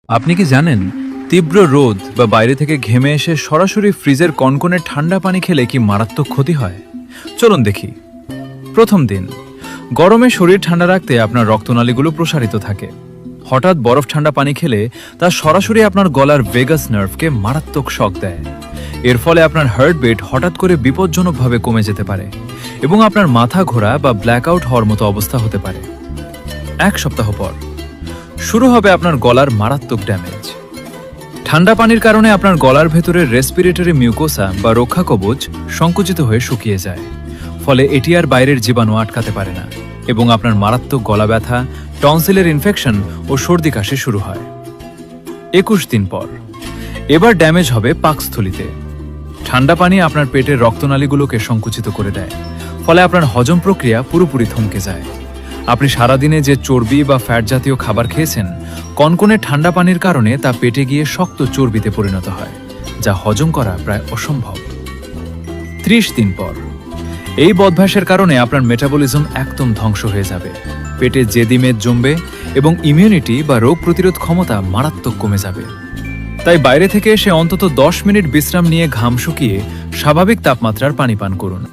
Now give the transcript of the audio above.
আপনি কি জানেন তীব্র রোদ বা বাইরে থেকে ঘেমে এসে সরাসরি ফ্রিজের কনকনে ঠান্ডা পানি খেলে কি মারাত্মক ক্ষতি হয়? চলুন দেখি। প্রথম দিন, গরমে শরীর ঠান্ডা রাখতে আপনার রক্তনালীগুলো প্রসারিত থাকে। হঠাৎ বরফ ঠান্ডা পানি খেলে তা সরাসরি আপনার গলার ভেগাস নার্ভকে মারাত্মক শক দেয়। এর ফলে আপনার হার্টবিট হঠাৎ করে বিপজ্জনকভাবে কমে যেতে পারে এবং আপনার মাথা ঘোরা বা ব্ল্যাকআউট হওয়ার মতো অবস্থা হতে পারে। এক সপ্তাহ পর শুরু হবে আপনার গলার মারাত্মক ড্যামেজ। ঠান্ডা পানির কারণে আপনার গলার ভেতরের রেসপিরেটরি মিউকোসা বা রক্ষা কবচ সংকুচিত হয়ে শুকিয়ে যায়, ফলে এটি আর বাইরের জীবাণু আটকাতে পারে না এবং আপনার মারাত্মক গলা ব্যথা, টনসিলের ইনফেকশন ও সর্দি কাশি শুরু হয়। 21 দিন পর এবার ড্যামেজ হবে পাকস্থলিতে। ঠান্ডা পানি আপনার পেটের রক্তনালীগুলোকে সংকুচিত করে দেয়, ফলে আপনার হজম প্রক্রিয়া পুরোপুরি থমকে যায়। আপনি সারাদিনে যে চর্বি বা ফ্যাট জাতীয় খাবার খেয়েছেন, কনকনে ঠান্ডা পানির কারণে তা পেটে গিয়ে শক্ত চর্বিতে পরিণত হয়, যা হজম করা প্রায় অসম্ভব। 30 দিন পর এই বদভ্যাসের কারণে আপনার মেটাবলিজম একদম ধ্বংস হয়ে যাবে। পেটে জেদি মেদ জমবে এবং ইমিউনিটি বা রোগ প্রতিরোধ ক্ষমতা মারাত্মক কমে যাবে। তাই বাইরে থেকে এসে অন্তত 10 মিনিট বিশ্রাম নিয়ে ঘাম শুকিয়ে স্বাভাবিক তাপমাত্রার পানি পান করুন।